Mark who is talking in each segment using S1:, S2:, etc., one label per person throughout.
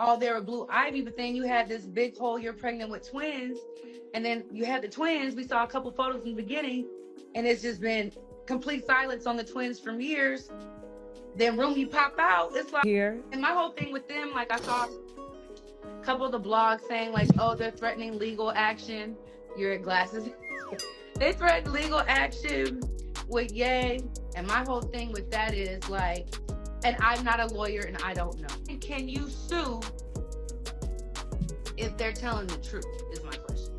S1: all there with Blue Ivy, but then you had this big whole you're pregnant with twins, and then you had the twins. We saw a couple photos in the beginning, and it's just been complete silence on the twins for years. Then Rumi pop out. It's like here. And my whole thing with them, like I saw a couple of the blogs saying like, oh, they're threatening legal action. You're at glasses. They threatened legal action with Ye. And my whole thing with that is like, and I'm not a lawyer and I don't know. And can you sue if they're telling the truth is my question.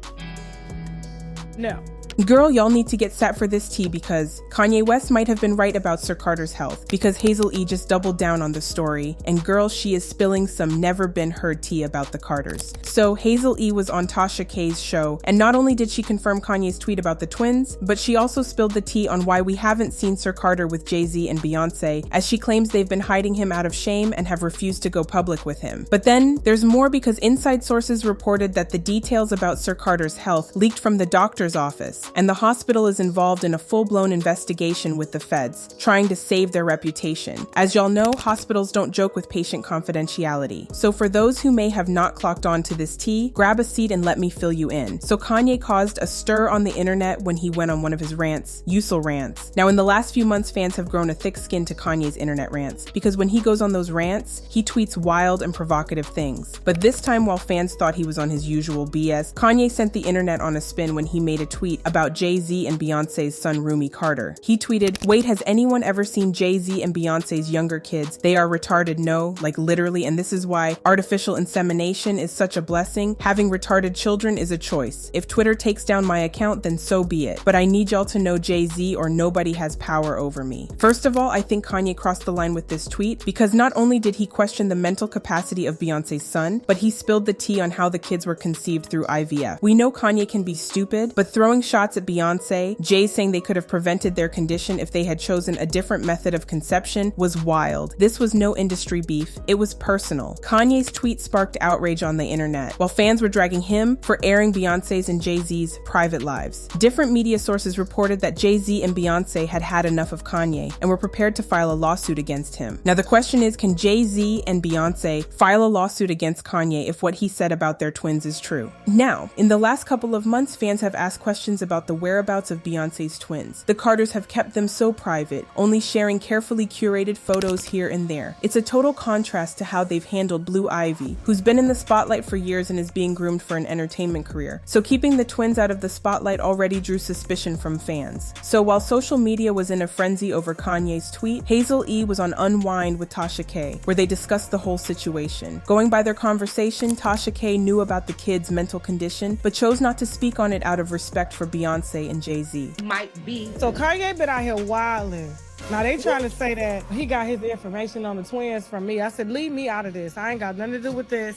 S2: No.
S3: Girl, y'all need to get set for this tea because Kanye West might have been right about Sir Carter's health because Hazel E just doubled down on the story, and girl, she is spilling some never been heard tea about the Carters. So Hazel E was on Tasha K's show, and not only did she confirm Kanye's tweet about the twins, but she also spilled the tea on why we haven't seen Sir Carter with Jay-Z and Beyonce, as she claims they've been hiding him out of shame and have refused to go public with him. But then there's more because inside sources reported that the details about Sir Carter's health leaked from the doctor's office, and the hospital is involved in a full-blown investigation with the feds, trying to save their reputation. As y'all know, hospitals don't joke with patient confidentiality. So for those who may have not clocked on to this tea, grab a seat and let me fill you in. So Kanye caused a stir on the internet when he went on one of his rants, Usul rants. Now in the last few months, fans have grown a thick skin to Kanye's internet rants, because when he goes on those rants, he tweets wild and provocative things. But this time, while fans thought he was on his usual BS, Kanye sent the internet on a spin when he made a tweet about Jay-Z and Beyonce's son Rumi Carter. He tweeted, "Wait, has anyone ever seen Jay-Z and Beyonce's younger kids? They are retarded, no, like literally, and this is why artificial insemination is such a blessing. Having retarded children is a choice. If Twitter takes down my account, then so be it. But I need y'all to know Jay-Z or nobody has power over me." First of all, I think Kanye crossed the line with this tweet because not only did he question the mental capacity of Beyonce's son, but he spilled the tea on how the kids were conceived through IVF. We know Kanye can be stupid, but throwing shots at Beyonce, Jay saying they could have prevented their condition if they had chosen a different method of conception was wild. This was no industry beef, it was personal. Kanye's tweet sparked outrage on the internet, while fans were dragging him for airing Beyonce's and Jay-Z's private lives. Different media sources reported that Jay-Z and Beyonce had had enough of Kanye and were prepared to file a lawsuit against him. Now the question is, can Jay-Z and Beyonce file a lawsuit against Kanye if what he said about their twins is true? Now, in the last couple of months, fans have asked questions about the whereabouts of Beyonce's twins. The Carters have kept them so private, only sharing carefully curated photos here and there. It's a total contrast to how they've handled Blue Ivy, who's been in the spotlight for years and is being groomed for an entertainment career. So keeping the twins out of the spotlight already drew suspicion from fans. So while social media was in a frenzy over Kanye's tweet, Hazel E was on Unwind with Tasha K, where they discussed the whole situation. Going by their conversation, Tasha K knew about the kid's mental condition, but chose not to speak on it out of respect for Beyonce and Jay-Z.
S1: Might be.
S2: So Kanye been out here wilding. Now they trying to say that he got his information on the twins from me. I said, leave me out of this. I ain't got nothing to do with this.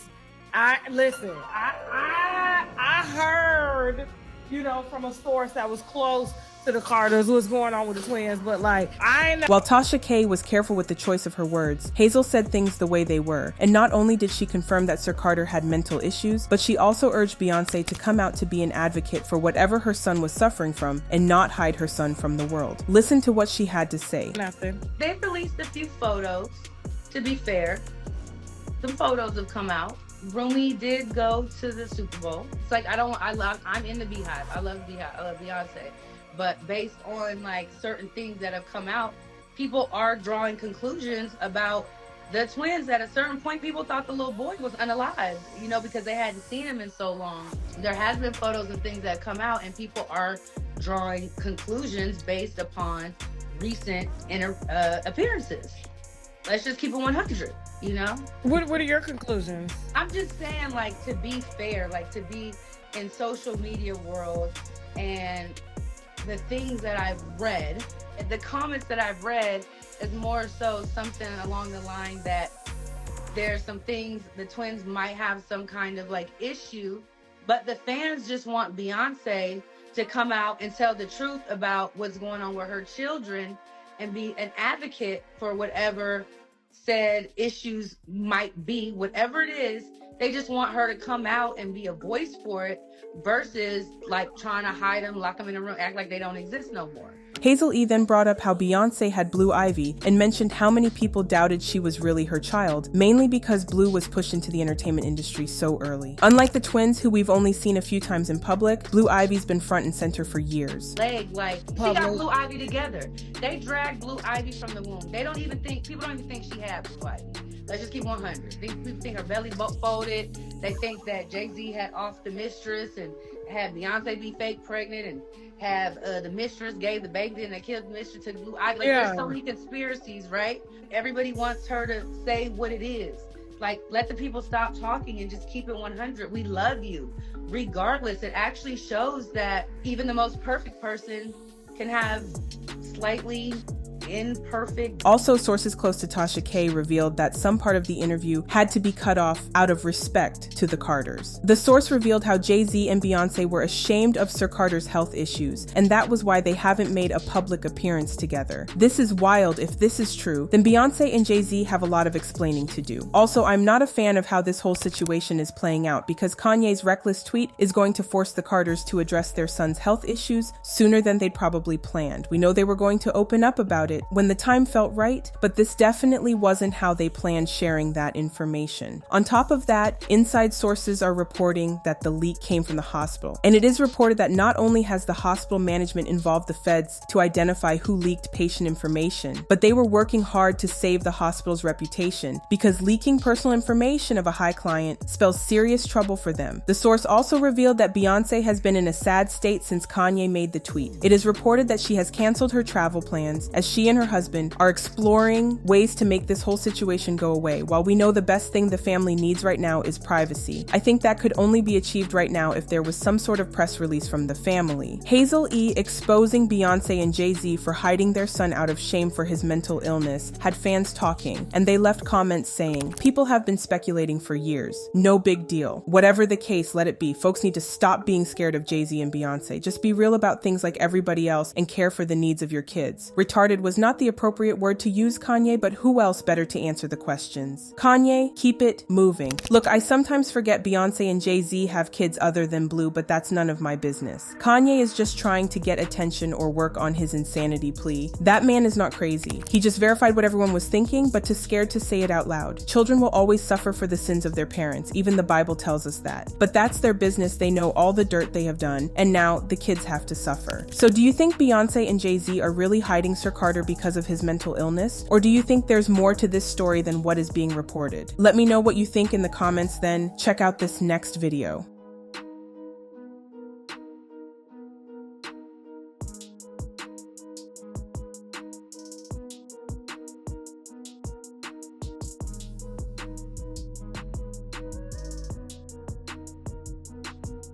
S2: I heard, from a source that was close to the Carters what's going on with the twins, but like, I ain't.
S3: While Tasha K was careful with the choice of her words, Hazel said things the way they were. And not only did she confirm that Sir Carter had mental issues, but she also urged Beyonce to come out to be an advocate for whatever her son was suffering from and not hide her son from the world. Listen to what she had to say.
S2: Nothing.
S1: They've released a few photos, to be fair. Some photos have come out. Rumi did go to the Super Bowl. It's like, I'm in the Beehive. I love Beehive. I love Beyonce. But based on like certain things that have come out, people are drawing conclusions about the twins. At a certain point, people thought the little boy was unalive, because they hadn't seen him in so long. There has been photos and things that have come out, and people are drawing conclusions based upon recent appearances. Let's just keep it 100,
S2: What are your conclusions?
S1: I'm just saying, like, to be fair, like, to be in social media world and the things that I've read, the comments that I've read is more so something along the line that there's some things the twins might have some kind of like issue, but the fans just want Beyonce to come out and tell the truth about what's going on with her children and be an advocate for whatever said issues might be, whatever it is. They just want her to come out and be a voice for it versus like trying to hide them, lock them in a room, act like they don't exist no more.
S3: Hazel E then brought up how Beyonce had Blue Ivy and mentioned how many people doubted she was really her child, mainly because Blue was pushed into the entertainment industry so early. Unlike the twins, who we've only seen a few times in public, Blue Ivy's been front and center for years.
S1: She got Blue Ivy together. They dragged Blue Ivy from the womb. People don't even think she had Blue Ivy. Let's just keep 100. People think her belly folded. They think that Jay-Z had off the mistress and had Beyonce be fake pregnant and have the mistress gave the baby and they killed the mistress, took Blue Ivy. There's so many conspiracies, right? Everybody wants her to say what it is. Let the people stop talking and just keep it 100. We love you. Regardless, it actually shows that even the most perfect person can have slightly imperfect.
S3: Also, sources close to Tasha K revealed that some part of the interview had to be cut off out of respect to the Carters. The source revealed how Jay-Z and Beyonce were ashamed of Sir Carter's health issues, and that was why they haven't made a public appearance together. This is wild. If this is true, then Beyonce and Jay-Z have a lot of explaining to do. Also, I'm not a fan of how this whole situation is playing out because Kanye's reckless tweet is going to force the Carters to address their son's health issues sooner than they'd probably planned. We know they were going to open up about it when the time felt right, but this definitely wasn't how they planned sharing that information. On top of that, inside sources are reporting that the leak came from the hospital. And it is reported that not only has the hospital management involved the feds to identify who leaked patient information, but they were working hard to save the hospital's reputation because leaking personal information of a high client spells serious trouble for them. The source also revealed that Beyonce has been in a sad state since Kanye made the tweet. It is reported that she has canceled her travel plans as she and her husband are exploring ways to make this whole situation go away. While we know the best thing the family needs right now is privacy, I think that could only be achieved right now if there was some sort of press release from the family. Hazel E exposing Beyonce and Jay-Z for hiding their son out of shame for his mental illness had fans talking, and they left comments saying, "People have been speculating for years. No big deal. Whatever the case, let it be. Folks need to stop being scared of Jay-Z and Beyonce. Just be real about things like everybody else and care for the needs of your kids." Retarded was not the appropriate word to use, Kanye, but who else better to answer the questions? Kanye, keep it moving. Look, I sometimes forget Beyonce and Jay-Z have kids other than Blue, but that's none of my business. Kanye is just trying to get attention or work on his insanity plea. That man is not crazy. He just verified what everyone was thinking, but too scared to say it out loud. Children will always suffer for the sins of their parents. Even the Bible tells us that. But that's their business. They know all the dirt they have done, and now the kids have to suffer. So do you think Beyonce and Jay-Z are really hiding Sir Carter because of his mental illness? Or do you think there's more to this story than what is being reported? Let me know what you think in the comments then. Check out this next video.